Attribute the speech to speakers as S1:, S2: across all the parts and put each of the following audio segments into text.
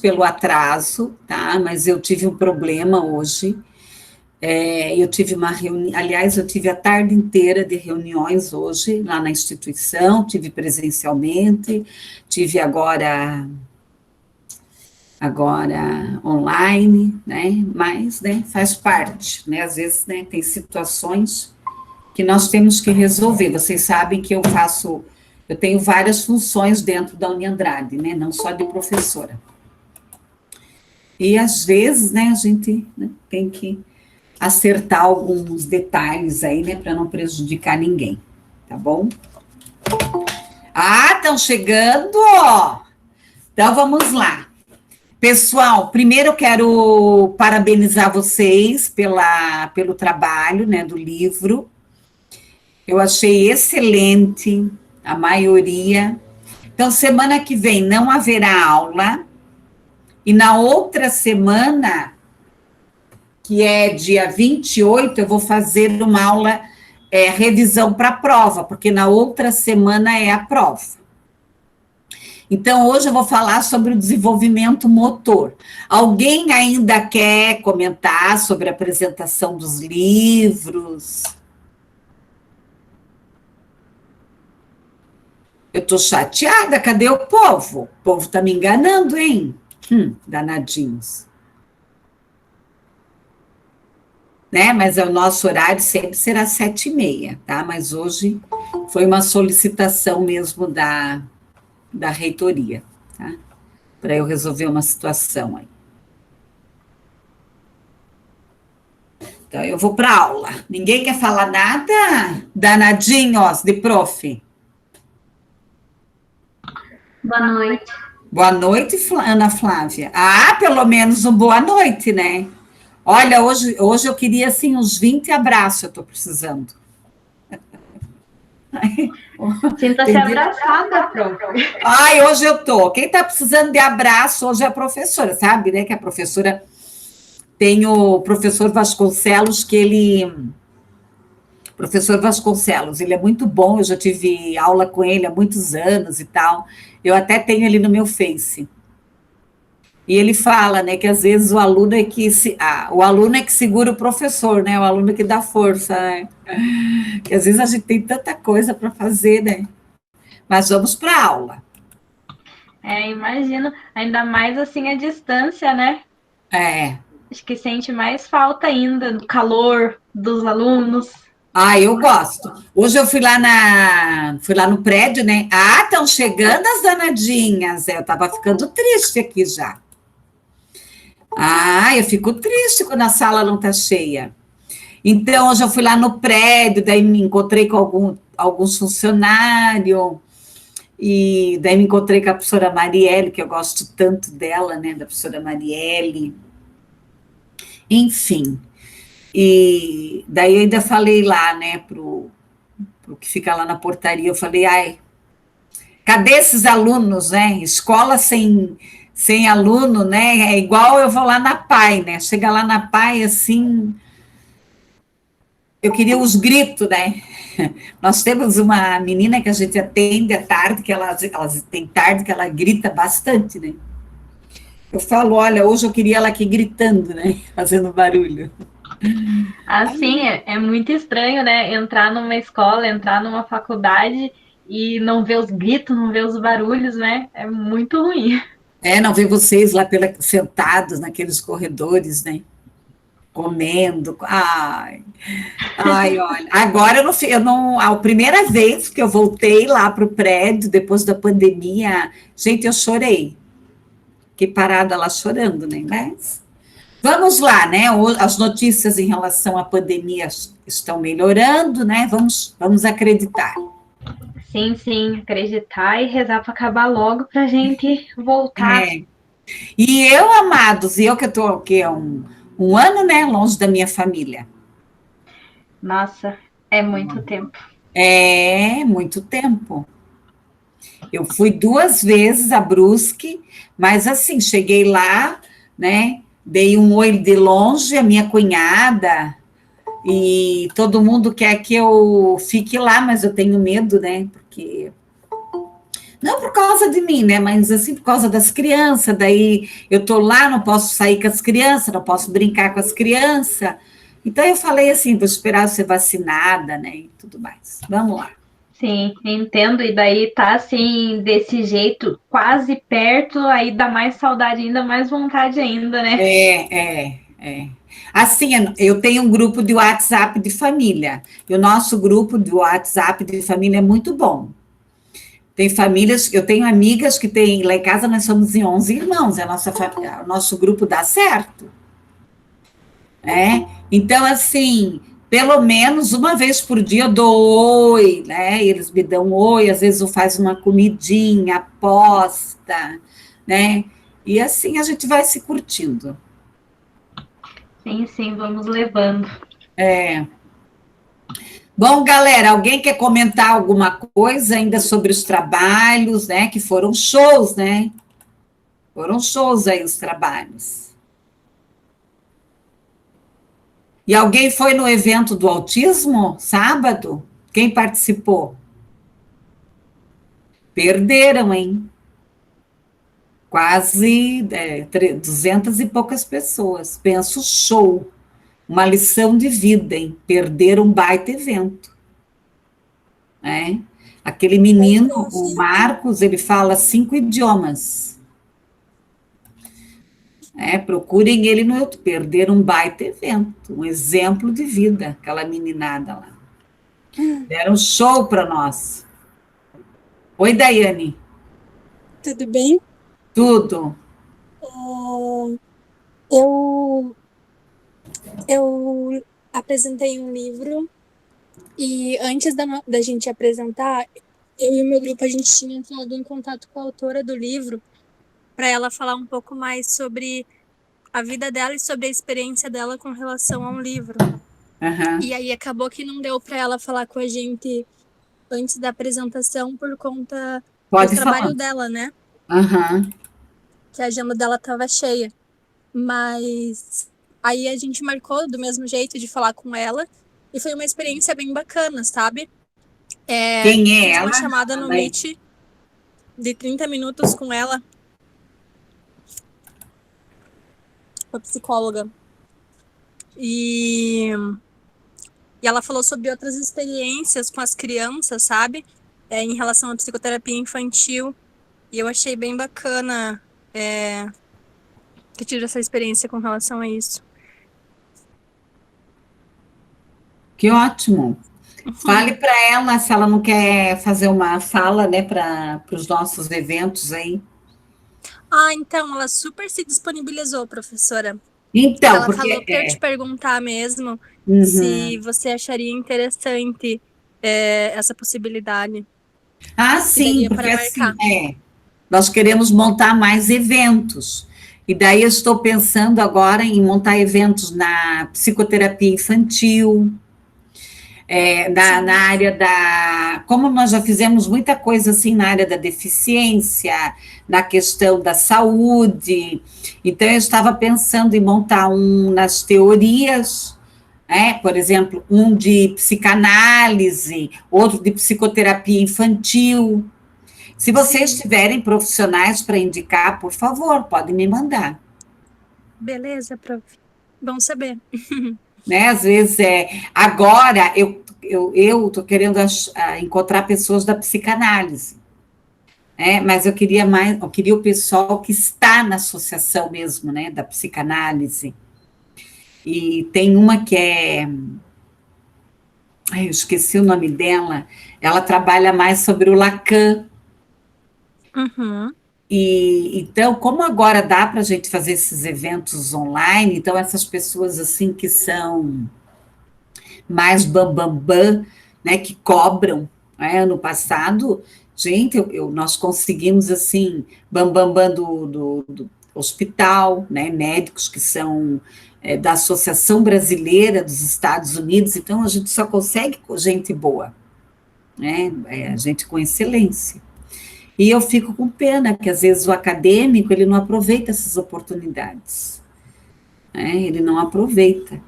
S1: pelo atraso, tá? Mas eu tive um problema hoje. Eu tive uma reunião, aliás, eu tive a tarde inteira de reuniões hoje, lá na instituição, tive presencialmente, tive agora online, né? Mas, né, faz parte, né? Às vezes, né, tem situações que nós temos que resolver. Vocês sabem que eu tenho várias funções dentro da Uniandrade, né? Não só de professora. E às vezes, né, a gente, né, tem que acertar alguns detalhes aí, né, para não prejudicar ninguém, tá bom? Ah, estão chegando, ó. Então vamos lá. Pessoal, primeiro eu quero parabenizar vocês pelo trabalho, né, do livro. Eu achei excelente, a maioria. Então, semana que vem não haverá aula, e na outra semana, que é dia 28, eu vou fazer uma aula, revisão para a prova, porque na outra semana é a prova. Então, hoje eu vou falar sobre o desenvolvimento motor. Alguém ainda quer comentar sobre a apresentação dos livros? Eu estou chateada, cadê o povo? O povo está me enganando, hein? Danadinhos. Né? Mas o nosso horário sempre será 7h30, tá? Mas hoje foi uma solicitação mesmo da reitoria, tá? Para eu resolver uma situação aí. Então, eu vou para aula. Ninguém quer falar nada? Danadinhos de prof.
S2: Boa noite.
S1: Boa noite, Ana Flávia. Ah, pelo menos uma boa noite, né? Olha, hoje eu queria, assim, uns 20 abraços, eu estou precisando.
S2: Sinta-se abraçada, prof.
S1: Ai, hoje eu tô. Quem está precisando de abraço hoje é a professora, sabe, né? Que a professora tem o professor Vasconcelos, Professor Vasconcelos, ele é muito bom, eu já tive aula com ele há muitos anos e tal. Eu até tenho ele no meu Face. E ele fala, né, que às vezes o aluno é que segura o professor, né? O aluno que dá força, né? Que às vezes a gente tem tanta coisa para fazer, né? Mas vamos para a aula.
S2: Imagino, ainda mais assim a distância, né? Acho que sente mais falta ainda do calor dos alunos.
S1: Eu gosto. Hoje eu fui lá no prédio, né? Ah, estão chegando as danadinhas. Eu estava ficando triste aqui já. Eu fico triste quando a sala não está cheia. Então, hoje eu fui lá no prédio, daí me encontrei com alguns funcionários, e daí me encontrei com a professora Marielle, que eu gosto tanto dela, né, da professora Marielle. Enfim, e daí eu ainda falei lá, né, pro que fica lá na portaria, eu falei, cadê esses alunos, né? Escola sem aluno, né? É igual eu vou lá na PAI, né? Chega lá na PAI, assim, eu queria os gritos, né? Nós temos uma menina que a gente atende à tarde, que ela tem tarde que ela grita bastante, né? Eu falo, olha, hoje eu queria ela aqui gritando, né? Fazendo barulho.
S2: Assim, é muito estranho, né? Entrar numa escola, entrar numa faculdade e não ver os gritos, não ver os barulhos, né? É muito ruim.
S1: Não ver vocês lá sentados naqueles corredores, né? Comendo. Olha. Agora a primeira vez que eu voltei lá para o prédio, depois da pandemia, gente, eu chorei. Fiquei parada lá chorando, né? Mas vamos lá, né? As notícias em relação à pandemia estão melhorando, né? Vamos acreditar.
S2: Sim, acreditar e rezar para acabar logo para a gente voltar.
S1: E eu, amados, eu que estou aqui há um ano, né? Longe da minha família.
S2: Nossa, é muito tempo.
S1: É, muito tempo. Eu fui 2 vezes a Brusque, mas assim, cheguei lá, né? Dei um oi de longe, a minha cunhada, e todo mundo quer que eu fique lá, mas eu tenho medo, né? Porque Não por causa de mim, né? Mas assim, por causa das crianças. Daí eu tô lá, não posso sair com as crianças, não posso brincar com as crianças. Então eu falei assim, vou esperar eu ser vacinada, né? E tudo mais. Vamos lá.
S2: Sim, entendo. E daí tá assim, desse jeito, quase perto, aí dá mais saudade ainda, mais vontade ainda, né?
S1: É. Assim, eu tenho um grupo de WhatsApp de família. E o nosso grupo de WhatsApp de família é muito bom. Tem famílias, eu tenho amigas que tem, lá em casa nós somos em 11 irmãos, o nosso grupo dá certo, né? Então, assim, pelo menos uma vez por dia eu dou oi, né? Eles me dão oi, às vezes eu faço uma comidinha, aposta, né? E assim a gente vai se curtindo.
S2: Sim, sim, vamos levando.
S1: Bom, galera, alguém quer comentar alguma coisa ainda sobre os trabalhos, né? Que foram shows, né? Foram shows aí os trabalhos. E alguém foi no evento do autismo, sábado? Quem participou? Perderam, hein? Quase 200 e poucas pessoas. Penso, show. Uma lição de vida, hein? Perderam um baita evento, né? Aquele menino, o Marcos, ele fala 5 idiomas. Procurem ele no YouTube. Perderam um baita evento, um exemplo de vida, aquela meninada lá. Deram um show para nós. Oi, Daiane.
S3: Tudo bem?
S1: Tudo.
S3: Eu, eu apresentei um livro e antes da gente apresentar, eu e o meu grupo, a gente tinha entrado em contato com a autora do livro para ela falar um pouco mais sobre a vida dela e sobre a experiência dela com relação a um livro.
S1: Uhum.
S3: E aí acabou que não deu para ela falar com a gente antes da apresentação por conta do trabalho dela, né?
S1: Uhum.
S3: Que a agenda dela estava cheia. Mas aí a gente marcou do mesmo jeito de falar com ela e foi uma experiência bem bacana, sabe?
S1: Quem é
S3: Fiz
S1: ela?
S3: uma chamada no Meet de 30 minutos com ela, com a psicóloga. E ela falou sobre outras experiências com as crianças, sabe? Em relação à psicoterapia infantil. E eu achei bem bacana ter tido essa experiência com relação a isso.
S1: Que ótimo. Fale para ela se ela não quer fazer uma fala, né, para os nossos eventos aí.
S3: Então, ela super se disponibilizou, professora.
S1: Então,
S3: ela
S1: porque
S3: falou para eu te perguntar mesmo se você acharia interessante essa possibilidade.
S1: sim, porque assim, nós queremos montar mais eventos. E daí eu estou pensando agora em montar eventos na psicoterapia infantil, na área da. Como nós já fizemos muita coisa assim na área da deficiência, na questão da saúde, então eu estava pensando em montar um nas teorias, por exemplo, um de psicanálise, outro de psicoterapia infantil. Se vocês tiverem profissionais para indicar, por favor, podem me mandar.
S3: Beleza, prof. Bom saber.
S1: Né? Às vezes agora eu estou querendo encontrar pessoas da psicanálise, né? Mas eu queria o pessoal que está na associação mesmo, né, da psicanálise. E tem uma que eu esqueci o nome dela, ela trabalha mais sobre o Lacan. E então, como agora dá para a gente fazer esses eventos online, então essas pessoas assim que são mais bam, né, que cobram, né? Ano passado, gente, nós conseguimos assim, bam do hospital, né, médicos que são da Associação Brasileira dos Estados Unidos, então a gente só consegue com gente boa, né, gente com excelência. E eu fico com pena que às vezes o acadêmico ele não aproveita essas oportunidades, né, ele não aproveita.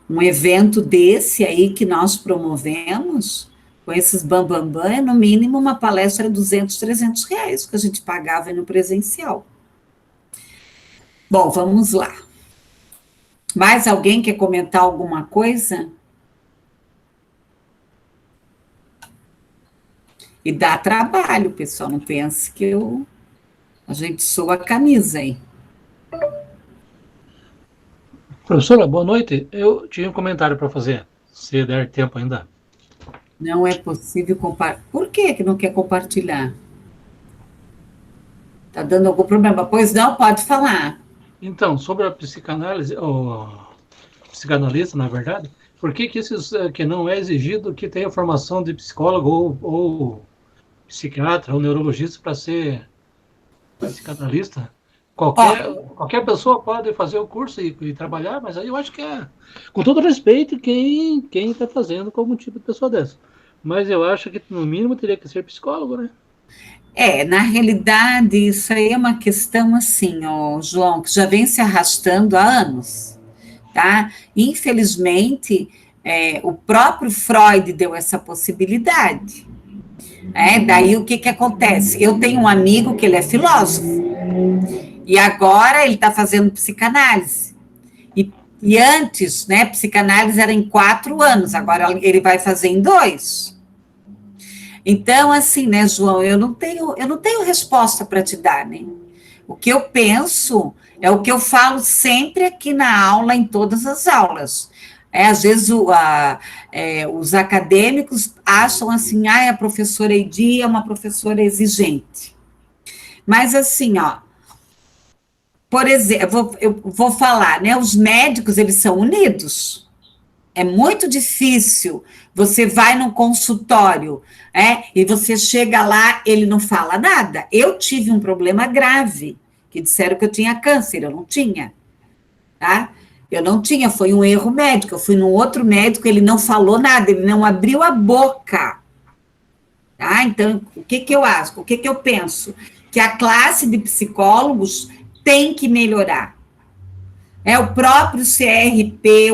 S1: Um evento desse aí que nós promovemos, Com esses bambambam, é no mínimo uma palestra R$ 200, R$ 300, que a gente pagava no presencial. Bom, vamos lá. Mais alguém quer comentar alguma coisa? E dá trabalho, pessoal, não pense que a gente soa a camisa aí.
S4: Professora, boa noite. Eu tinha um comentário para fazer, se der tempo ainda.
S1: Não é possível compartilhar. Por que não quer compartilhar? Está dando algum problema? Pois não, pode falar.
S4: Então, sobre a psicanálise, o psicanalista, na verdade, por que que não é exigido que tenha formação de psicólogo ou psiquiatra ou neurologista para ser psicanalista? Qualquer pessoa pode fazer o curso e trabalhar, mas aí eu acho que com todo respeito, quem está fazendo com algum tipo de pessoa dessa. Mas eu acho que, no mínimo, teria que ser psicólogo, né?
S1: Na realidade, isso aí é uma questão assim, ó, João, que já vem se arrastando há anos, tá? Infelizmente, o próprio Freud deu essa possibilidade. Daí o que acontece? Eu tenho um amigo que ele é filósofo, e agora ele está fazendo psicanálise. E antes, né, psicanálise era em 4 anos, agora ele vai fazer em 2. Então, assim, né, João, eu não tenho resposta para te dar, né? O que eu penso é o que eu falo sempre aqui na aula, em todas as aulas. Às vezes os acadêmicos acham assim, a professora Eidi é uma professora exigente. Mas assim, ó, por exemplo, eu vou falar, né? Os médicos, eles são unidos. É muito difícil. Você vai num consultório, e você chega lá, ele não fala nada. Eu tive um problema grave, que disseram que eu tinha câncer, eu não tinha, tá? Eu não tinha, foi um erro médico. Eu fui num outro médico, ele não falou nada, ele não abriu a boca. Tá? Então, o que eu acho? O que eu penso? Que a classe de psicólogos tem que melhorar. O próprio CRP,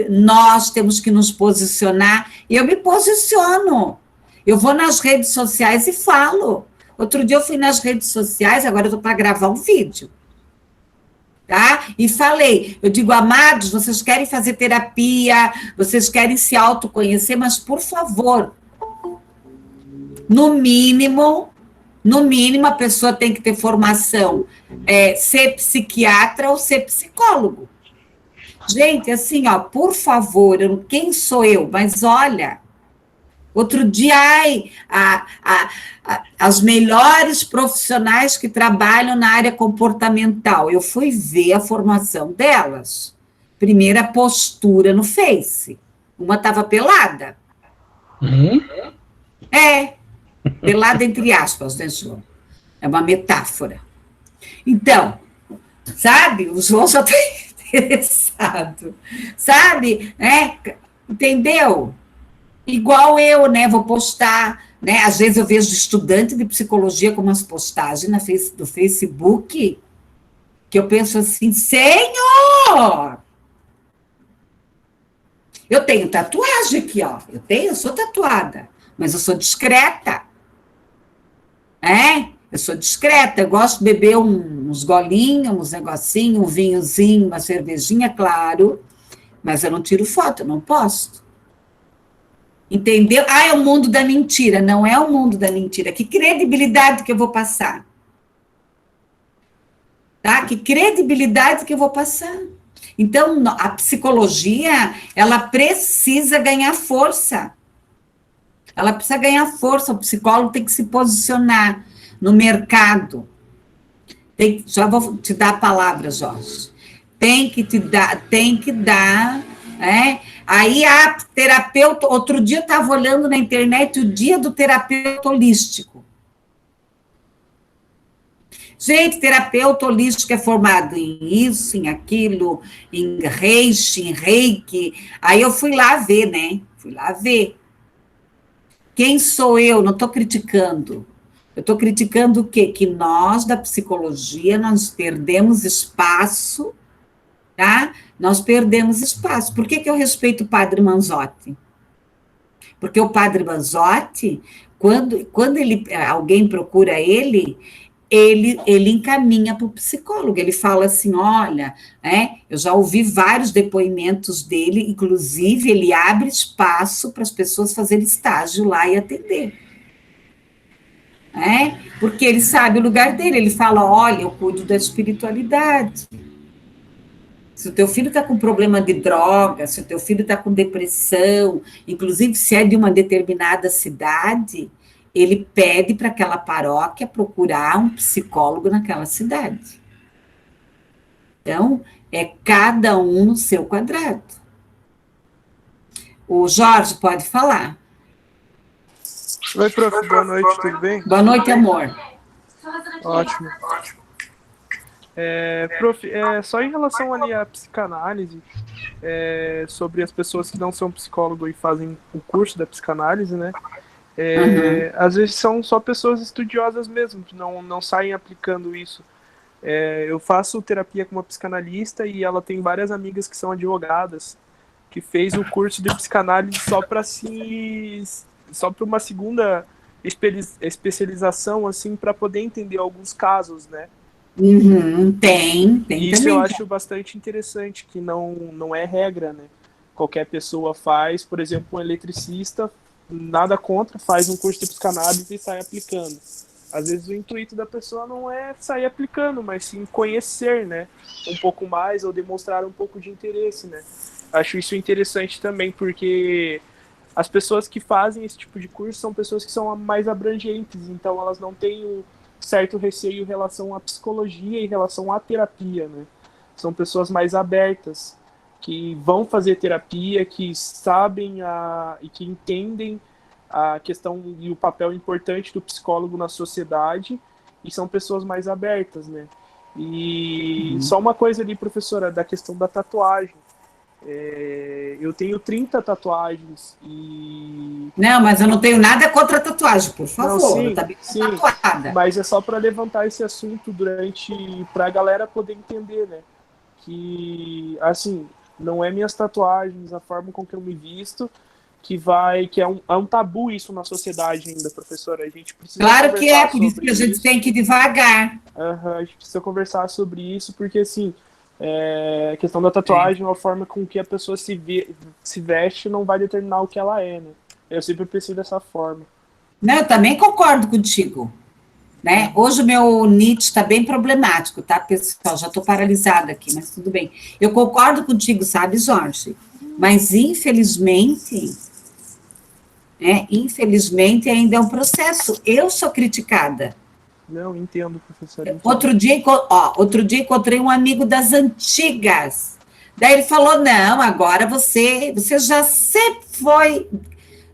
S1: nós temos que nos posicionar. Eu me posiciono. Eu vou nas redes sociais e falo. Outro dia eu fui nas redes sociais, agora eu estou para gravar um vídeo. Tá? E falei, eu digo, amados, vocês querem fazer terapia, vocês querem se autoconhecer, mas, por favor, no mínimo, a pessoa tem que ter formação, ser psiquiatra ou ser psicólogo. Gente, assim, ó, por favor, quem sou eu? Mas olha, outro dia, as melhores profissionais que trabalham na área comportamental, eu fui ver a formação delas. Primeira postura no Face. Uma estava pelada. Pelada entre aspas, né, João? É uma metáfora. Então, sabe, o João já está interessado. Sabe? Entendeu? Igual eu, né? Vou postar, né? Às vezes eu vejo estudante de psicologia com umas postagens do Facebook, que eu penso assim, Senhor! Eu tenho tatuagem aqui, ó. Eu sou tatuada, mas eu sou discreta. Eu sou discreta, eu gosto de beber uns golinhos, uns negocinhos, um vinhozinho, uma cervejinha, claro, mas eu não tiro foto, eu não posto. Entendeu? É o mundo da mentira. Não é o mundo da mentira. Que credibilidade que eu vou passar? Tá? Que credibilidade que eu vou passar? Então, a psicologia, ela precisa ganhar força. Ela precisa ganhar força. O psicólogo tem que se posicionar no mercado. Já vou te dar a palavra, Jorge. Tem que dar, Aí a terapeuta, outro dia eu estava olhando na internet o dia do terapeuta holístico. Gente, terapeuta holístico é formado em isso, em aquilo, em reishi, em reiki. Aí eu fui lá ver, né? Quem sou eu? Não estou criticando. Eu estou criticando o quê? Que nós, da psicologia, nós perdemos espaço, tá? Nós perdemos espaço. Por que eu respeito o Padre Manzotti? Porque o padre Manzotti, quando alguém procura ele encaminha para o psicólogo, ele fala assim, olha, eu já ouvi vários depoimentos dele, inclusive ele abre espaço para as pessoas fazerem estágio lá e atender. Porque ele sabe o lugar dele, ele fala, olha, eu cuido da espiritualidade. Se o teu filho está com problema de droga, se o teu filho está com depressão, inclusive se é de uma determinada cidade, ele pede para aquela paróquia procurar um psicólogo naquela cidade. Então, é cada um no seu quadrado. O Jorge pode falar.
S5: Oi, prof, boa noite, tudo bem?
S1: Boa noite, amor.
S5: Ótimo. Prof, só em relação ali à psicanálise, sobre as pessoas que não são psicólogo e fazem o curso da psicanálise, né? Às vezes são só pessoas estudiosas mesmo, que não saem aplicando isso. Eu faço terapia com uma psicanalista e ela tem várias amigas que são advogadas, que fez o curso de psicanálise só para uma segunda especialização, assim, para poder entender alguns casos, né?
S1: Tem
S5: isso
S1: também.
S5: Eu acho bastante interessante, que não é regra, né? Qualquer pessoa faz, por exemplo, um eletricista, nada contra, faz um curso de psicanálise e sai aplicando. Às vezes o intuito da pessoa não é sair aplicando, mas sim conhecer, né? Um pouco mais ou demonstrar um pouco de interesse, né? Acho isso interessante também, porque as pessoas que fazem esse tipo de curso são pessoas que são mais abrangentes, então elas não têm um certo receio em relação à psicologia e em relação à terapia, né? São pessoas mais abertas, que vão fazer terapia, que sabem e que entendem a questão e o papel importante do psicólogo na sociedade, e são pessoas mais abertas, né? E só uma coisa ali, professora, da questão da tatuagem. Eu tenho 30 tatuagens e...
S1: Não, mas eu não tenho nada contra a tatuagem, por favor.
S5: Não, sim,
S1: eu também
S5: sim,
S1: tatuada.
S5: mas é só para levantar esse assunto para a galera poder entender, né? Que, assim, não é minhas tatuagens, a forma com que eu me visto, que é um tabu isso na sociedade ainda, professora. A gente precisa
S1: Claro que é, por isso
S5: sobre
S1: que a gente tem que ir devagar.
S5: a gente precisa conversar sobre isso, porque, assim, a questão da tatuagem, a forma com que a pessoa se veste não vai determinar o que ela é, né? Eu sempre pensei dessa forma.
S1: Não, eu também concordo contigo. Né? Hoje o meu NIT está bem problemático, tá, pessoal? Já estou paralisada aqui, mas tudo bem. Eu concordo contigo, sabe, Jorge? Mas, infelizmente ainda é um processo. Eu sou criticada.
S5: Não, entendo, professora.
S1: Outro dia encontrei um amigo das antigas. Daí ele falou, não, agora você já sempre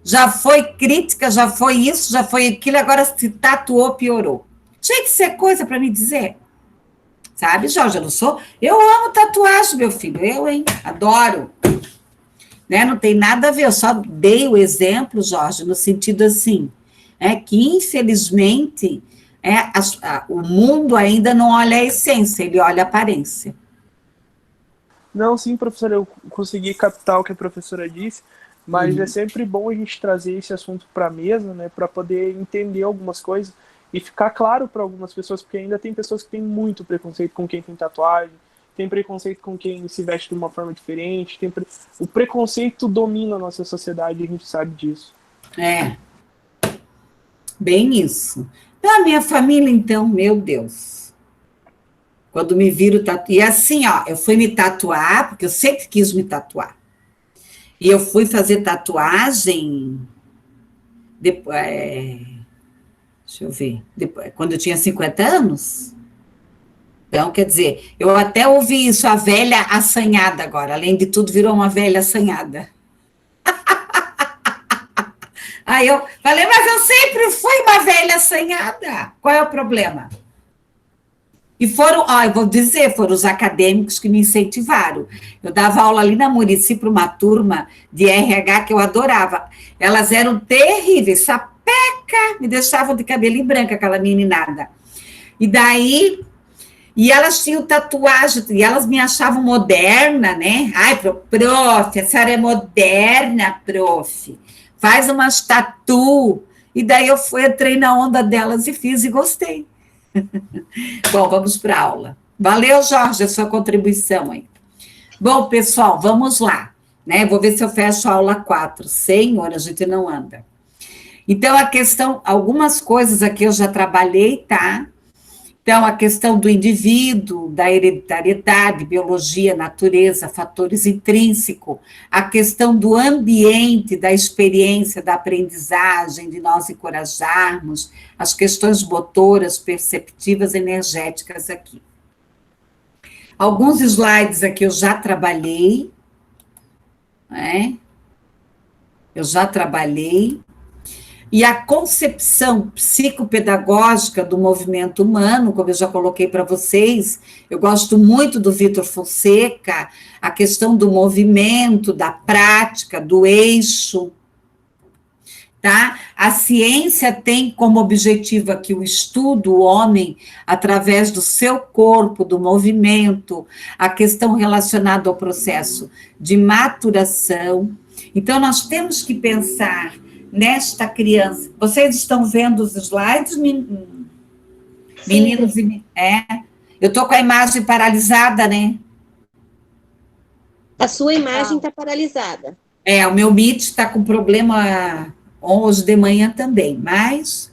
S1: já foi crítica, já foi isso, já foi aquilo, agora se tatuou, piorou. Tinha que ser coisa para me dizer. Sabe, Jorge, eu amo tatuagem, meu filho, adoro. Né? Não tem nada a ver, eu só dei o exemplo, Jorge, no sentido assim, que infelizmente o mundo ainda não olha a essência, ele olha a aparência.
S5: Não, sim, professora, eu consegui captar o que a professora disse, mas é sempre bom a gente trazer esse assunto para a mesa, né, para poder entender algumas coisas e ficar claro para algumas pessoas, porque ainda tem pessoas que têm muito preconceito com quem tem tatuagem, tem preconceito com quem se veste de uma forma diferente, o preconceito domina a nossa sociedade, a gente sabe disso.
S1: Bem isso. A minha família, então, meu Deus. Quando me viram tatuar, e assim, eu fui me tatuar, porque eu sempre quis me tatuar. E eu fui fazer tatuagem, deixa eu ver, quando eu tinha 50 anos. Então, quer dizer, eu até ouvi isso, a velha assanhada agora, além de tudo, virou uma velha assanhada. Aí eu falei, mas eu sempre fui uma velha assanhada, qual é o problema? E eu vou dizer, foram os acadêmicos que me incentivaram. Eu dava aula ali na Murici para uma turma de RH que eu adorava. Elas eram terríveis, sapeca, me deixavam de cabelinho branco, aquela meninada. E elas tinham tatuagem, e elas me achavam moderna, né? Ai, prof, a senhora é moderna, prof. faz umas tatu. E daí eu entrei na onda delas e fiz e gostei. Bom, vamos para a aula. Valeu, Jorge, a sua contribuição aí. Bom, pessoal, vamos lá. Né? Vou ver se eu fecho a aula 4. Senhor, a gente não anda. Então, a questão, algumas coisas aqui eu já trabalhei, tá? Então, a questão do indivíduo, da hereditariedade, biologia, natureza, fatores intrínsecos, a questão do ambiente, da experiência, da aprendizagem, de nós encorajarmos, as questões motoras, perceptivas, energéticas aqui. Alguns slides aqui eu já trabalhei, né? Eu já trabalhei. E a concepção psicopedagógica do movimento humano, como eu já coloquei para vocês, eu gosto muito do Vitor Fonseca, a questão do movimento, da prática, do eixo, tá? A ciência tem como objetivo aqui o estudo, o homem, através do seu corpo, do movimento, a questão relacionada ao processo de maturação. Então, nós temos que pensar nesta criança. Vocês estão vendo os slides, meninos? Eu estou com a imagem paralisada, né?
S6: A sua imagem está paralisada.
S1: O meu Meet está com problema hoje de manhã também, mas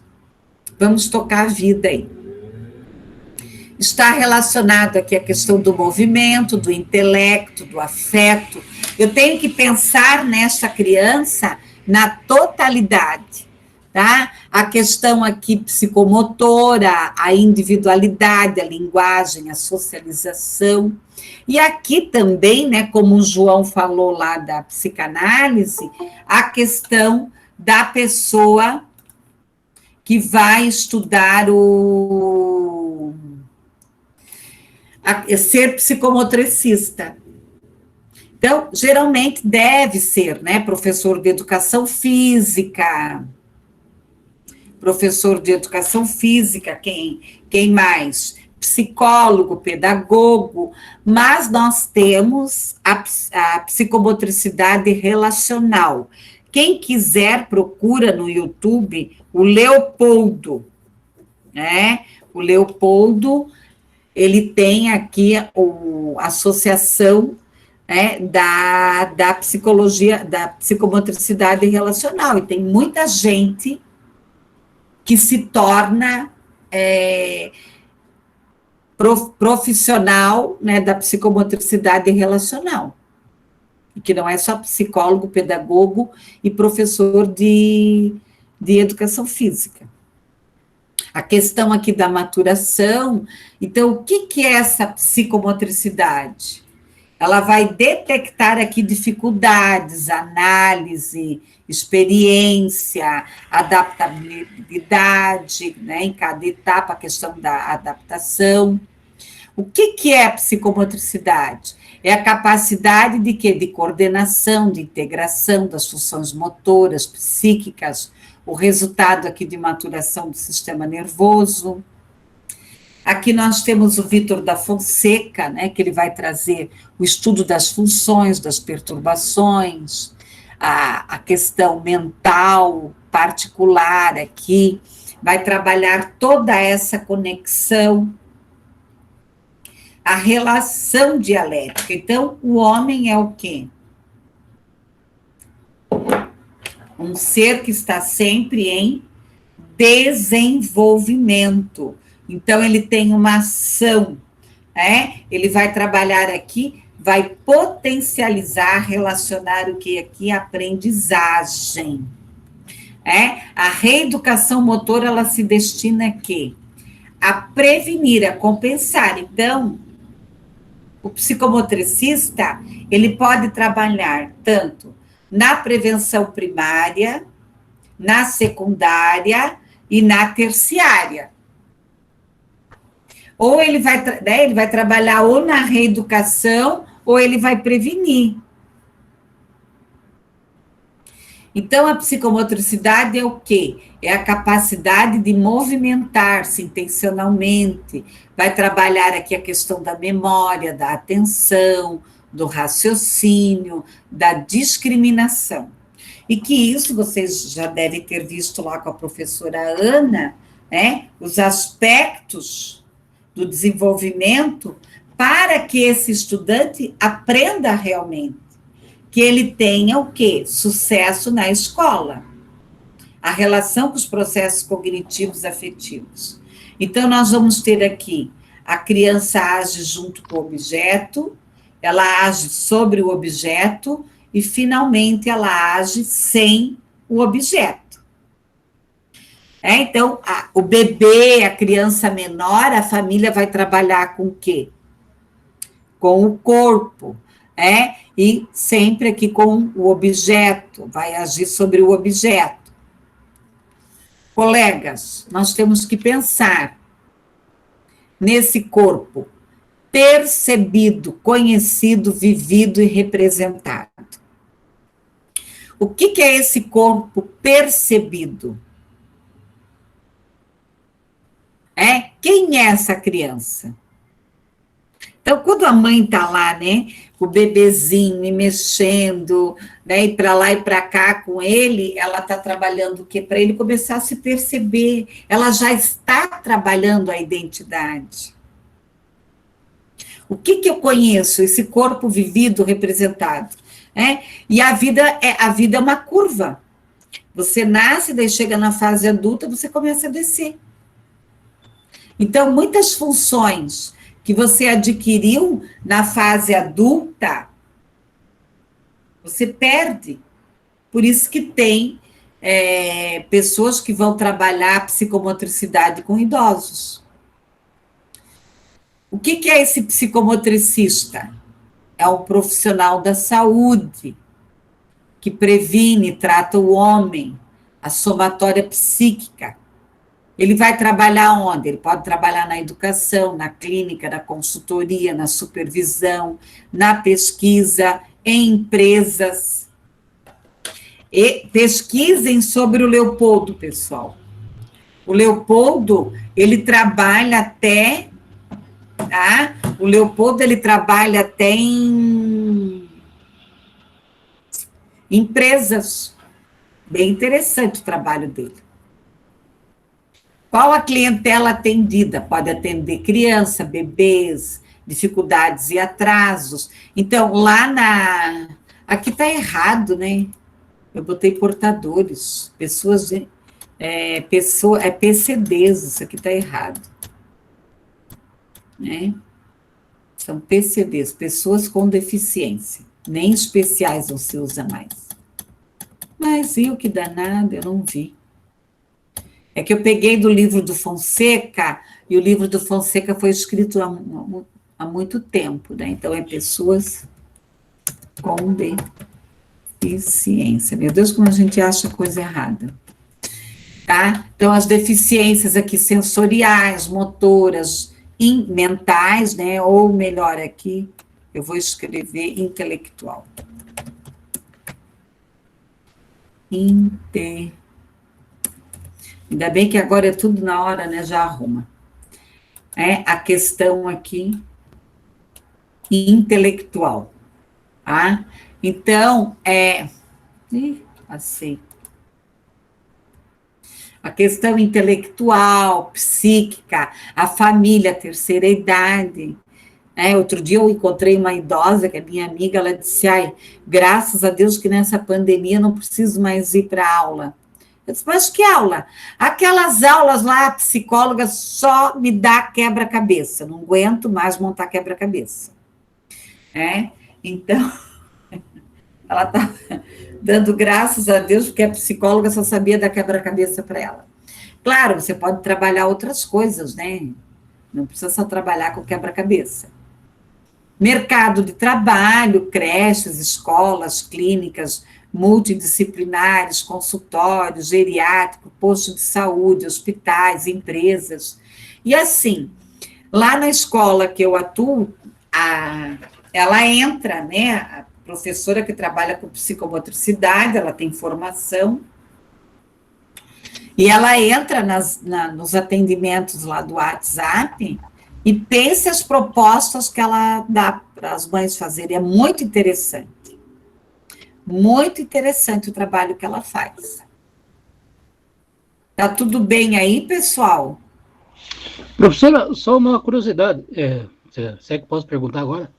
S1: vamos tocar a vida aí. Está relacionado aqui a questão do movimento, do intelecto, do afeto. Eu tenho que pensar nesta criança na totalidade, tá? A questão aqui psicomotora, a individualidade, a linguagem, a socialização. E aqui também, né, como o João falou lá da psicanálise, a questão da pessoa que vai estudar ser psicomotricista. Então, geralmente deve ser, né, professor de educação física, quem mais? Psicólogo, pedagogo, mas nós temos a psicomotricidade relacional. Quem quiser, procura no YouTube o Leopoldo, né? O Leopoldo, ele tem aqui a associação, né, da psicologia, da psicomotricidade relacional, e tem muita gente que se torna profissional, né, da psicomotricidade relacional, e que não é só psicólogo, pedagogo e professor de educação física. A questão aqui da maturação, então, o que é essa psicomotricidade? Ela vai detectar aqui dificuldades, análise, experiência, adaptabilidade, né, em cada etapa, a questão da adaptação. O que é a psicomotricidade? É a capacidade de quê? De coordenação, de integração das funções motoras, psíquicas, o resultado aqui de maturação do sistema nervoso. Aqui nós temos o Vitor da Fonseca, né, que ele vai trazer o estudo das funções, das perturbações, a questão mental particular aqui, vai trabalhar toda essa conexão, a relação dialética. Então, o homem é o quê? Um ser que está sempre em desenvolvimento. Então, ele tem uma ação, né? Ele vai trabalhar aqui, vai potencializar, relacionar o que aqui? Aprendizagem. A reeducação motora, ela se destina a quê? A prevenir, a compensar. Então, o psicomotricista, ele pode trabalhar tanto na prevenção primária, na secundária e na terciária. Ou ele vai trabalhar ou na reeducação, ou ele vai prevenir. Então, a psicomotricidade é o quê? É a capacidade de movimentar-se intencionalmente, vai trabalhar aqui a questão da memória, da atenção, do raciocínio, da discriminação. e que isso vocês já devem ter visto lá com a professora Ana, né? Os aspectos do desenvolvimento para que esse estudante aprenda realmente, que ele tenha o quê? Sucesso na escola, a relação com os processos cognitivos afetivos. Então, nós vamos ter aqui, a criança age junto com o objeto, ela age sobre o objeto, e, finalmente, ela age sem o objeto. Então, o bebê, a criança menor, a família vai trabalhar com o quê? Com o corpo, e sempre aqui com o objeto, vai agir sobre o objeto. Colegas, nós temos que pensar nesse corpo percebido, conhecido, vivido e representado. O que é esse corpo percebido? Quem é essa criança? Então, quando a mãe está lá, né, o bebezinho, e mexendo, né, e para lá e para cá com ele, ela está trabalhando o quê? Para ele começar a se perceber. Ela já está trabalhando a identidade. O que eu conheço? Esse corpo vivido, representado. E a vida é uma curva. Você nasce, daí chega na fase adulta, você começa a descer. Então, muitas funções que você adquiriu na fase adulta, você perde. Por isso que tem pessoas que vão trabalhar a psicomotricidade com idosos. O que é esse psicomotricista? É um profissional da saúde, que previne, trata o homem, a somatória psíquica. Ele vai trabalhar onde? Ele pode trabalhar na educação, na clínica, na consultoria, na supervisão, na pesquisa, em empresas. E pesquisem sobre o Leopoldo, pessoal. O Leopoldo, ele trabalha até... Tá? O Leopoldo, ele trabalha até em empresas. Bem interessante o trabalho dele. Qual a clientela atendida? Pode atender criança, bebês, dificuldades e atrasos. Então, lá na... Aqui está errado, né? Eu botei portadores, pessoas de... PCDs, isso aqui está errado. São PCDs, pessoas com deficiência. Nem especiais não se usa mais. Mas e o que danado, eu não vi. É que eu peguei do livro do Fonseca, e o livro do Fonseca foi escrito há muito tempo, né? Então, é pessoas com deficiência. Meu Deus, como a gente acha coisa errada. Tá? Então, as deficiências aqui sensoriais, motoras, mentais, né? Ou melhor aqui, eu vou escrever intelectual. Ainda bem que agora é tudo na hora, né? Já arruma. A questão aqui intelectual. Tá? Então, passei. A questão intelectual, psíquica, a família, a terceira idade. Outro dia eu encontrei uma idosa, que é minha amiga, ela disse, graças a Deus que nessa pandemia eu não preciso mais ir para aula. Eu disse, mas que aula? Aquelas aulas lá, a psicóloga só me dá quebra-cabeça, não aguento mais montar quebra-cabeça. Então, ela está dando graças a Deus, porque a psicóloga só sabia dar quebra-cabeça para ela. Claro, você pode trabalhar outras coisas, né? Não precisa só trabalhar com quebra-cabeça. Mercado de trabalho, creches, escolas, clínicas, multidisciplinares, consultórios, geriátrico, posto de saúde, hospitais, empresas. E assim, lá na escola que eu atuo, ela entra, né? A professora que trabalha com psicomotricidade, ela tem formação, e ela entra nos atendimentos lá do WhatsApp e pensa as propostas que ela dá para as mães fazerem. É muito interessante. Muito interessante o trabalho que ela faz. Tá tudo bem aí, pessoal?
S4: Professora, só uma curiosidade, se é que posso perguntar agora?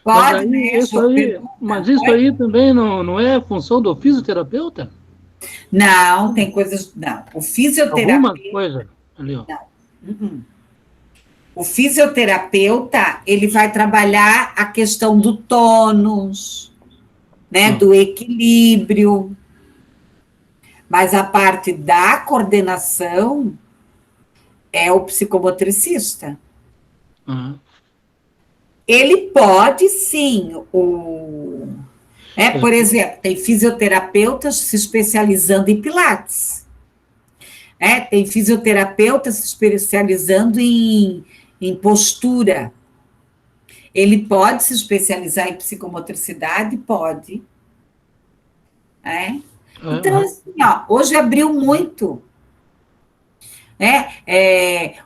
S4: Mas
S1: Pode,
S4: aí,
S1: né?
S4: isso aí,
S1: Pergunta.
S4: mas isso aí também não é função do fisioterapeuta?
S1: Não, tem coisas. Não, o
S4: Alguma
S1: fisioterapeuta.
S4: coisa ali, ó.
S1: Uh-uh. O fisioterapeuta, ele vai trabalhar a questão do tônus, né,
S4: Hum.
S1: do equilíbrio, mas a parte da coordenação é o psicomotricista.
S4: Uhum.
S1: Ele pode, sim, por exemplo, tem fisioterapeutas se especializando em pilates. Tem fisioterapeutas se especializando em postura. Ele pode se especializar em psicomotricidade? Pode. Então, assim, hoje abriu muito.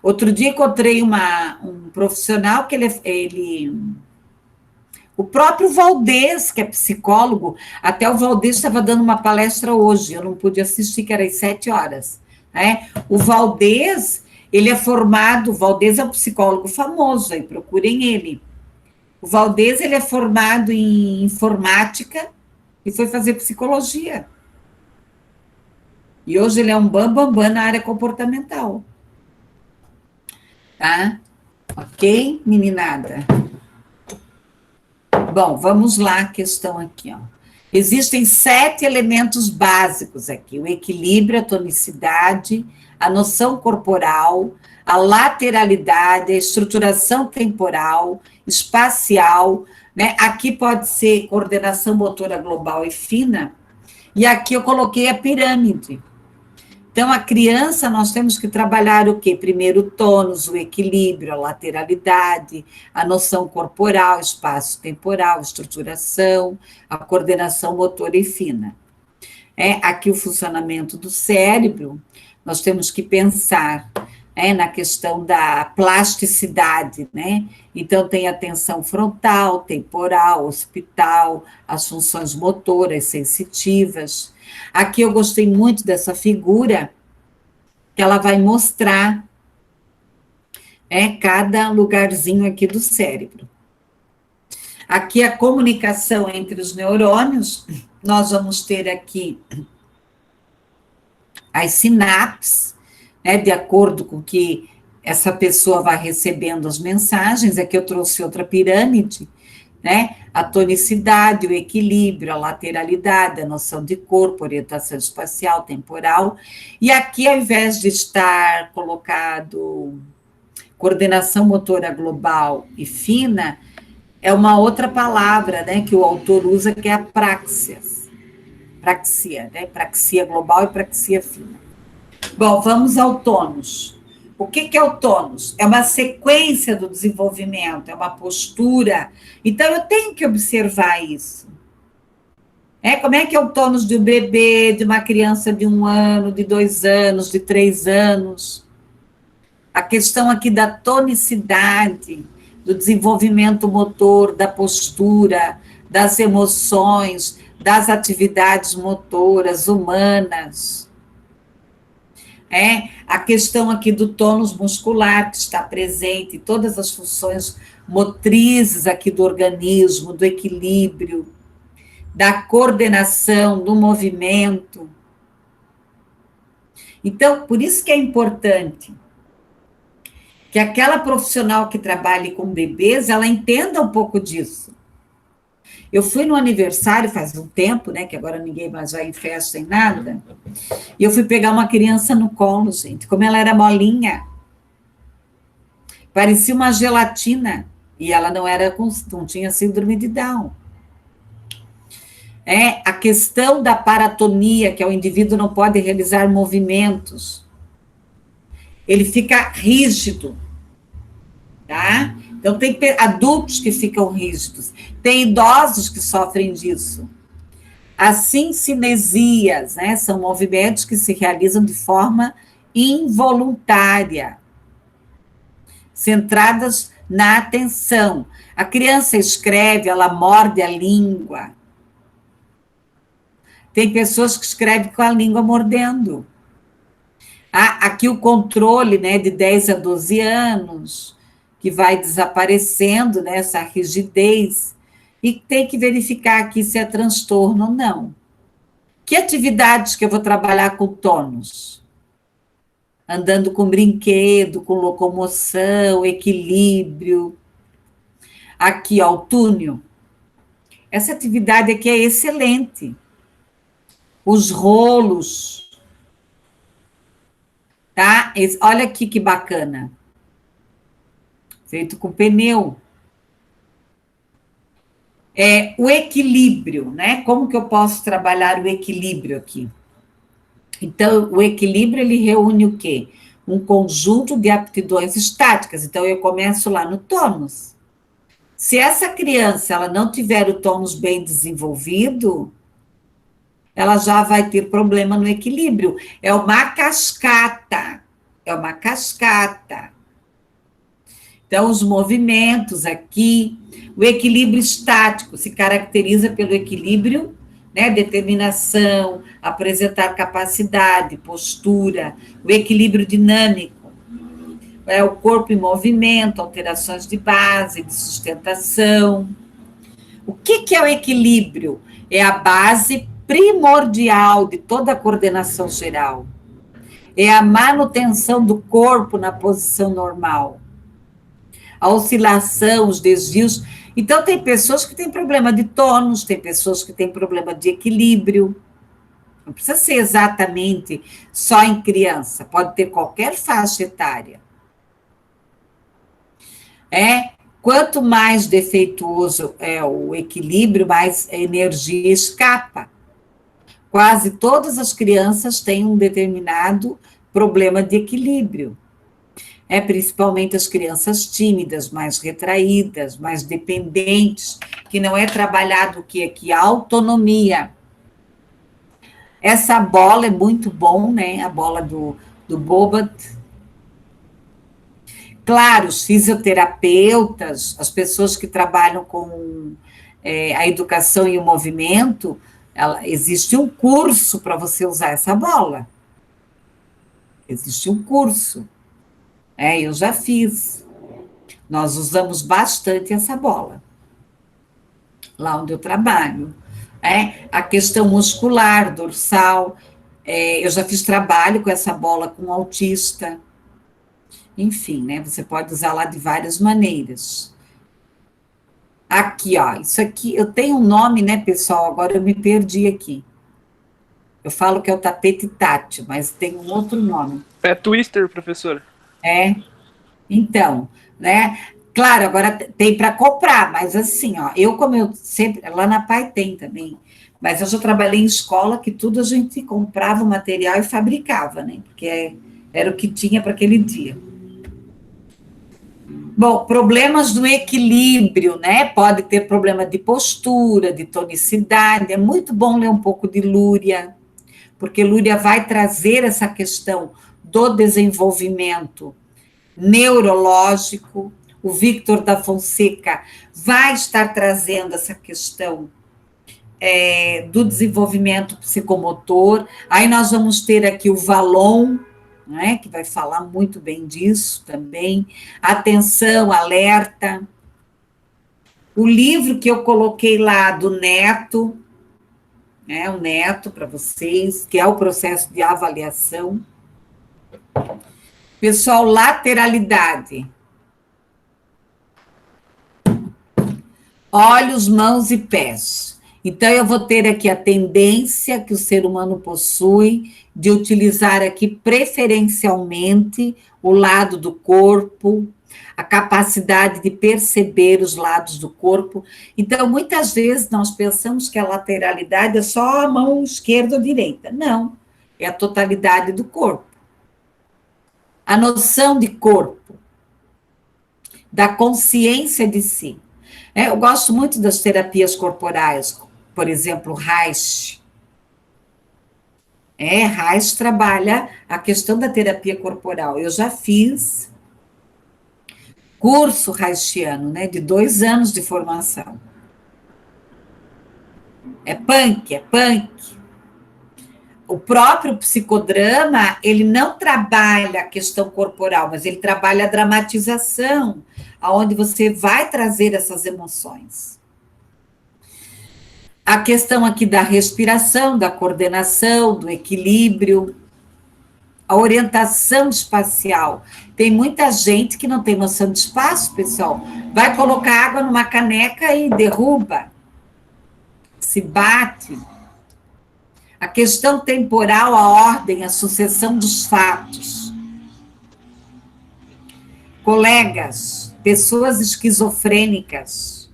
S1: Outro dia encontrei um profissional que o próprio Valdez, que é psicólogo, até o Valdez estava dando uma palestra hoje, eu não pude assistir, que era às 7 horas. O Valdez, ele é formado, o Valdez é um psicólogo famoso, aí procurem ele. O Valdez, ele é formado em informática e foi fazer psicologia. E hoje ele é um bambambam na área comportamental. Tá? Ok, meninada? Bom, vamos lá, a questão aqui, ó. Existem 7 elementos básicos aqui: o equilíbrio, a tonicidade, a noção corporal, a lateralidade, a estruturação temporal, espacial, né? Aqui pode ser coordenação motora global e fina, e aqui eu coloquei a pirâmide. Então, a criança, nós temos que trabalhar o quê? Primeiro, o tônus, o equilíbrio, a lateralidade, a noção corporal, espaço-temporal, estruturação, a coordenação motora e fina. Aqui o funcionamento do cérebro, nós temos que pensar na questão da plasticidade, né? Então, tem atenção frontal, temporal, occipital, as funções motoras, sensitivas. Aqui eu gostei muito dessa figura, que ela vai mostrar cada lugarzinho aqui do cérebro. Aqui a comunicação entre os neurônios, nós vamos ter aqui as sinapses, de acordo com que essa pessoa vai recebendo as mensagens. Aqui eu trouxe outra pirâmide, a tonicidade, o equilíbrio, a lateralidade, a noção de corpo, orientação espacial, temporal. E aqui, ao invés de estar colocado coordenação motora global e fina, é uma outra palavra, que o autor usa, que é a praxia, praxia global e praxia fina. Bom, vamos ao tônus. O que é o tônus? É uma sequência do desenvolvimento, é uma postura. Então, eu tenho que observar isso. Como é que é o tônus de um bebê, de uma criança de 1 ano, de 2 anos, de 3 anos? A questão aqui da tonicidade, do desenvolvimento motor, da postura, das emoções, das atividades motoras humanas. A questão aqui do tônus muscular, que está presente em todas as funções motrizes aqui do organismo, do equilíbrio, da coordenação, do movimento. Então, por isso que é importante que aquela profissional que trabalhe com bebês, ela entenda um pouco disso. Eu fui no aniversário faz um tempo, que agora ninguém mais vai em festa nem nada, e eu fui pegar uma criança no colo, gente, como ela era molinha, parecia uma gelatina, e ela não tinha síndrome de Down. A questão da paratonia, que é o indivíduo não pode realizar movimentos, ele fica rígido, tá? Então, tem adultos que ficam rígidos, tem idosos que sofrem disso. As cincinesias, são movimentos que se realizam de forma involuntária, centradas na atenção. A criança escreve, ela morde a língua. Tem pessoas que escrevem com a língua mordendo. Aqui o controle, né, de 10 a 12 anos, que vai desaparecendo, né, essa rigidez, e tem que verificar aqui se é transtorno ou não. Que atividades que eu vou trabalhar com tônus? Andando com brinquedo, com locomoção, equilíbrio. Aqui, ó, o túnel. Essa atividade aqui é excelente. Os rolos. Tá? Olha aqui que bacana. Feito com pneu. O equilíbrio, né? Como que eu posso trabalhar o equilíbrio aqui? Então, o equilíbrio, ele reúne o quê? Um conjunto de aptidões estáticas. Então, eu começo lá no tônus. Se essa criança ela não tiver o tônus bem desenvolvido, ela já vai ter problema no equilíbrio. É uma cascata. É uma cascata. Então, os movimentos aqui, o equilíbrio estático se caracteriza pelo equilíbrio, né, determinação, apresentar capacidade, postura, o equilíbrio dinâmico, o corpo em movimento, alterações de base, de sustentação. O que é o equilíbrio? É a base primordial de toda a coordenação geral. É a manutenção do corpo na posição normal. A oscilação, os desvios. Então, tem pessoas que têm problema de tônus, tem pessoas que têm problema de equilíbrio. Não precisa ser exatamente só em criança, pode ter qualquer faixa etária. Quanto mais defeituoso é o equilíbrio, mais energia escapa. Quase todas as crianças têm um determinado problema de equilíbrio. Principalmente as crianças tímidas, mais retraídas, mais dependentes, que não é trabalhado o que aqui? A autonomia. Essa bola é muito bom, né? A bola do Bobat. Claro, os fisioterapeutas, as pessoas que trabalham com a educação e o movimento, existe um curso para você usar essa bola. Existe um curso. Eu já fiz. Nós usamos bastante essa bola, lá onde eu trabalho. A questão muscular, dorsal, eu já fiz trabalho com essa bola com autista. Enfim, né? Você pode usar lá de várias maneiras. Aqui, ó, isso aqui, eu tenho um nome, né, pessoal? Agora eu me perdi aqui. Eu falo que é o tapete tátil, mas tem um outro nome.
S5: É twister, professora.
S1: Então, né? Claro, agora tem para comprar, mas assim, ó, como eu sempre, lá na Pai tem também, mas eu já trabalhei em escola que tudo a gente comprava o material e fabricava, né? Porque era o que tinha para aquele dia. Bom, problemas do equilíbrio, né? Pode ter problema de postura, de tonicidade. É muito bom ler um pouco de Lúria, porque Lúria vai trazer essa questão do desenvolvimento neurológico. O Victor da Fonseca vai estar trazendo essa questão do desenvolvimento psicomotor. Aí nós vamos ter aqui o Valon, né, que vai falar muito bem disso também. Atenção, alerta. O livro que eu coloquei lá do Neto, o Neto para vocês, que é o processo de avaliação. Pessoal, lateralidade. Olhos, mãos e pés. Então, eu vou ter aqui a tendência que o ser humano possui de utilizar aqui preferencialmente o lado do corpo, a capacidade de perceber os lados do corpo. Então, muitas vezes nós pensamos que a lateralidade é só a mão esquerda ou direita. Não, é a totalidade do corpo. A noção de corpo, da consciência de si. Eu gosto muito das terapias corporais, por exemplo, Reich. Reich trabalha a questão da terapia corporal. Eu já fiz curso reichiano, né, de 2 anos de formação. É punk. o próprio psicodrama, ele não trabalha a questão corporal, mas ele trabalha a dramatização, aonde você vai trazer essas emoções. A questão aqui da respiração, da coordenação, do equilíbrio, a orientação espacial. Tem muita gente que não tem noção de espaço, pessoal. Vai colocar água numa caneca e derruba, se bate. A questão temporal, a ordem, a sucessão dos fatos. Colegas, pessoas esquizofrênicas,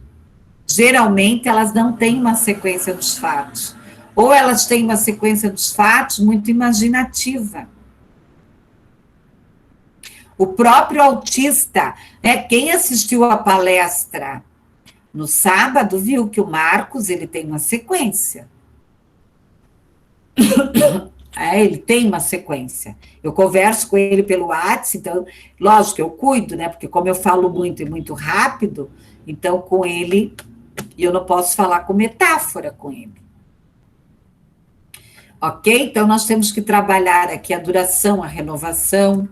S1: geralmente elas não têm uma sequência dos fatos. Ou elas têm uma sequência dos fatos muito imaginativa. O próprio autista, né? Quem assistiu a palestra no sábado viu que o Marcos ele tem uma sequência. Ele tem uma sequência. Eu converso com ele pelo WhatsApp, então, lógico, eu cuido, né? Porque como eu falo muito e muito rápido, então com ele eu não posso falar com metáfora com ele. Ok? Então nós temos que trabalhar aqui a duração, a renovação.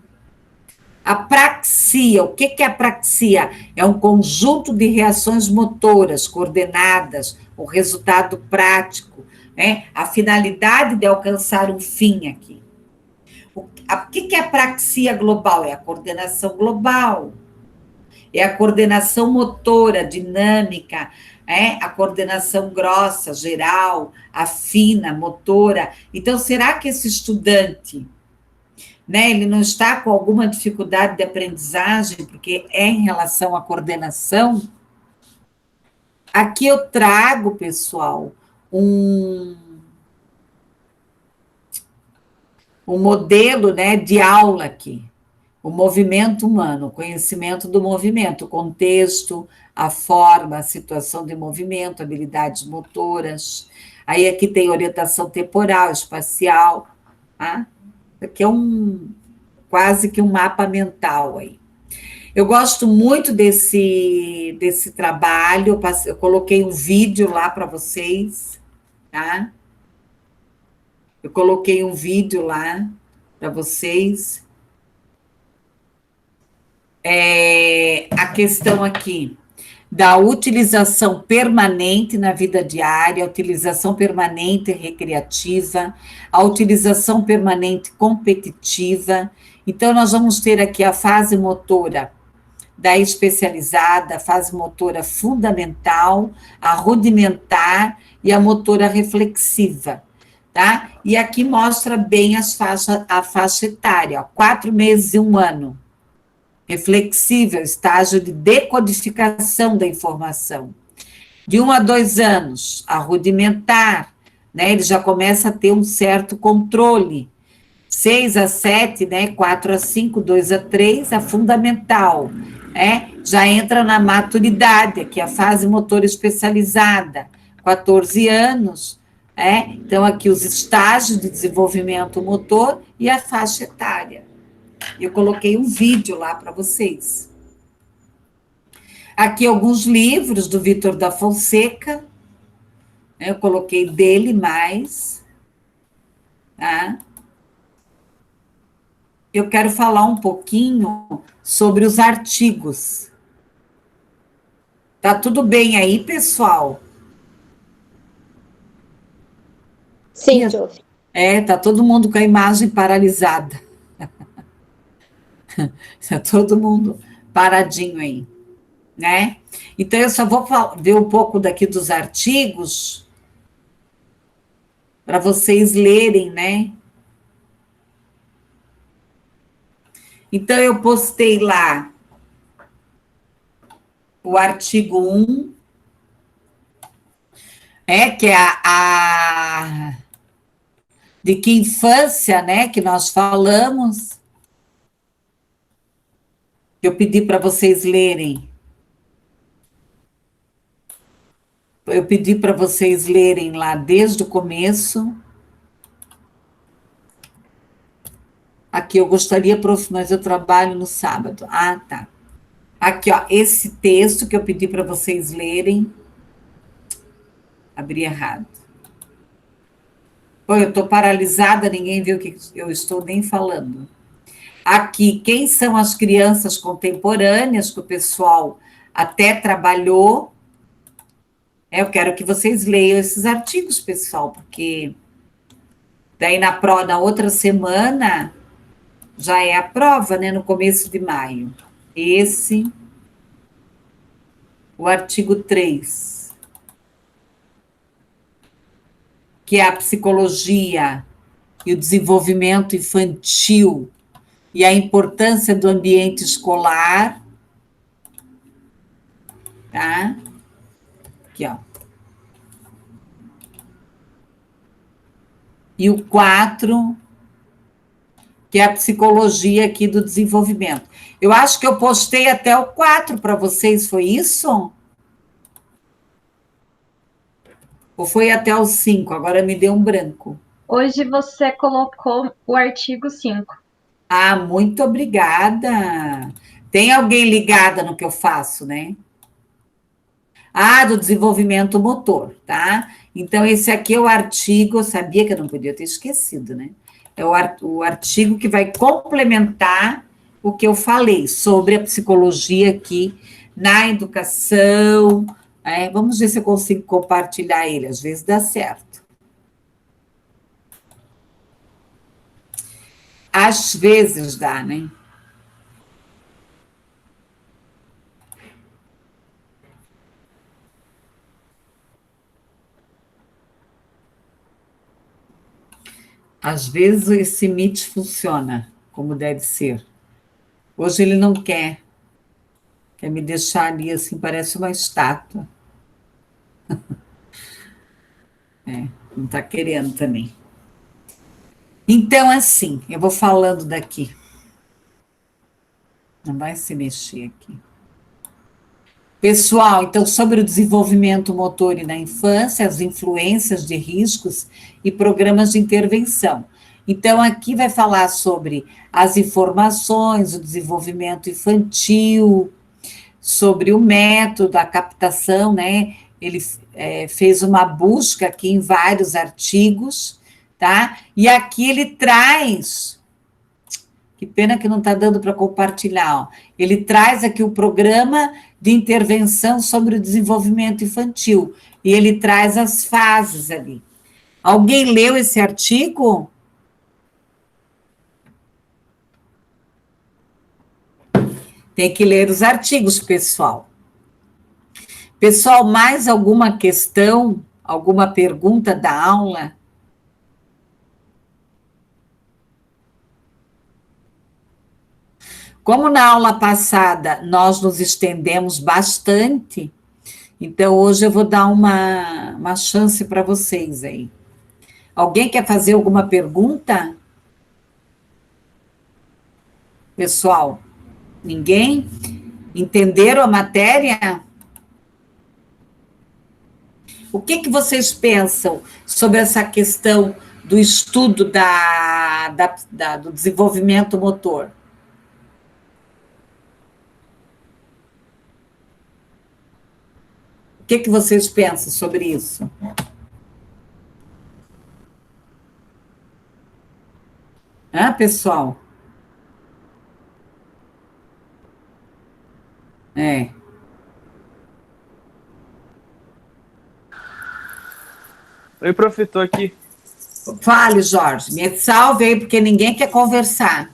S1: A praxia, o que é a praxia? É um conjunto de reações motoras coordenadas, o resultado prático, né? A finalidade de alcançar um fim aqui. O que é a praxia global? É a coordenação global, é a coordenação motora, dinâmica, a coordenação grossa, geral, a fina, motora. Então, será que esse estudante, né, ele não está com alguma dificuldade de aprendizagem, porque é em relação à coordenação? Aqui eu trago, pessoal, um modelo, né, de aula aqui. O movimento humano, o conhecimento do movimento, o contexto, a forma, a situação de movimento, habilidades motoras. Aí aqui tem orientação temporal, espacial, tá? Aqui é quase que um mapa mental aí. Eu gosto muito desse trabalho, eu coloquei um vídeo lá para vocês, tá? Eu coloquei um vídeo lá para vocês. A questão aqui da utilização permanente na vida diária, a utilização permanente recreativa, a utilização permanente competitiva. Então, nós vamos ter aqui a fase motora da especializada, a fase motora fundamental, a rudimentar e a motora reflexiva, tá? E aqui mostra bem a faixa etária, ó, 4 meses e 1 ano. Reflexível, estágio de decodificação da informação. De 1 a 2 anos, a rudimentar, né? Ele já começa a ter um certo controle. 6 a 7, né? 4 a 5, 2 a 3, a fundamental, né? Já entra na maturidade, que é a fase motora especializada. 14 anos, né? Então, aqui os estágios de desenvolvimento motor e a faixa etária. Eu coloquei um vídeo lá para vocês. Aqui alguns livros do Vítor da Fonseca. Eu coloquei dele mais. Tá? Eu quero falar um pouquinho sobre os artigos. Tá tudo bem aí, pessoal?
S6: Sim, Josi.
S1: Tá todo mundo com a imagem paralisada. Está todo mundo paradinho aí, né? Então, eu só vou ver um pouco daqui dos artigos para vocês lerem, né? Então, eu postei lá o artigo 1, que é de que infância, né, que nós falamos. Eu pedi para vocês lerem. Eu pedi para vocês lerem lá desde o começo. Aqui, eu gostaria, prof, mas eu trabalho no sábado. Ah, tá. Aqui, ó, esse texto que eu pedi para vocês lerem. Abri errado. Pô, eu estou paralisada, ninguém viu o que eu estou nem falando. Aqui, quem são as crianças contemporâneas, que o pessoal até trabalhou. Eu quero que vocês leiam esses artigos, pessoal, porque daí na outra semana já é a prova, né? No começo de maio. Esse, o artigo 3, que é a psicologia e o desenvolvimento infantil e a importância do ambiente escolar, tá? Aqui, ó. E o 4, que é a psicologia aqui do desenvolvimento. Eu acho que eu postei até o 4 para vocês, foi isso? Ou foi até o 5? Agora me deu um branco.
S2: Hoje você colocou o artigo 5.
S1: Ah, muito obrigada. Tem alguém ligada no que eu faço, né? Ah, do desenvolvimento motor, tá? Então, esse aqui é o artigo, eu sabia que eu não podia ter esquecido, né? É o artigo que vai complementar o que eu falei sobre a psicologia aqui na educação. Vamos ver se eu consigo compartilhar ele, às vezes dá certo. Às vezes dá, né? Às vezes esse Meet funciona como deve ser. Hoje ele não quer me deixar ali assim, parece uma estátua. Não está querendo também. Então, assim, eu vou falando daqui. Não vai se mexer aqui. Pessoal, então, sobre o desenvolvimento motor e na infância, as influências de riscos e programas de intervenção. Então, aqui vai falar sobre as informações, o desenvolvimento infantil, sobre o método, a captação, né? Ele fez uma busca aqui em vários artigos, tá? E aqui ele traz, que pena que não está dando para compartilhar, ó. Ele traz aqui o programa de intervenção sobre o desenvolvimento infantil, e ele traz as fases ali. Alguém leu esse artigo? Tem que ler os artigos, pessoal. Pessoal, mais alguma questão, alguma pergunta da aula? Como na aula passada nós nos estendemos bastante, então hoje eu vou dar uma chance para vocês aí. Alguém quer fazer alguma pergunta? Pessoal, ninguém? Entenderam a matéria? O que vocês pensam sobre essa questão do estudo do desenvolvimento motor? O que vocês pensam sobre isso? Pessoal?
S5: Oi, prof, estou aqui.
S1: Fale, Jorge, me salve aí, porque ninguém quer conversar.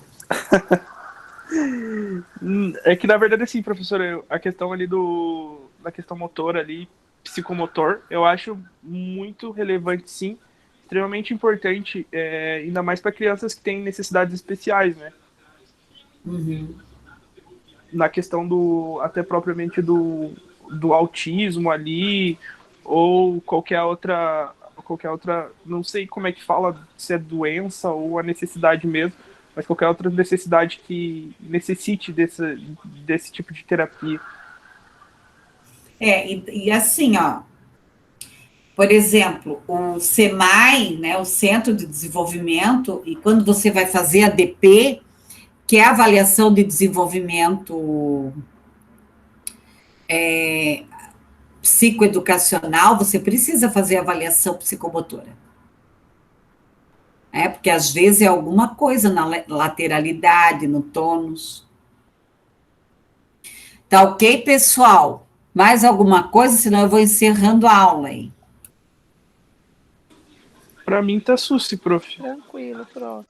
S5: É que, na verdade, assim, professor, a questão ali da questão motor ali, psicomotor, eu acho muito relevante, sim, extremamente importante, ainda mais para crianças que têm necessidades especiais, né?
S1: Uhum.
S5: Na questão até propriamente do autismo ali, ou qualquer outra, não sei como é que fala, se é doença ou a necessidade mesmo, mas qualquer outra necessidade que necessite desse tipo de terapia.
S1: E assim, ó, por exemplo, o SEMAI, né, o Centro de Desenvolvimento, e quando você vai fazer a DP, que é a avaliação de desenvolvimento psicoeducacional, você precisa fazer avaliação psicomotora. Porque às vezes é alguma coisa na lateralidade, no tônus. Tá ok, pessoal? Mais alguma coisa, senão eu vou encerrando a aula aí.
S5: Para mim tá suci, prof.
S7: Tranquilo, prof.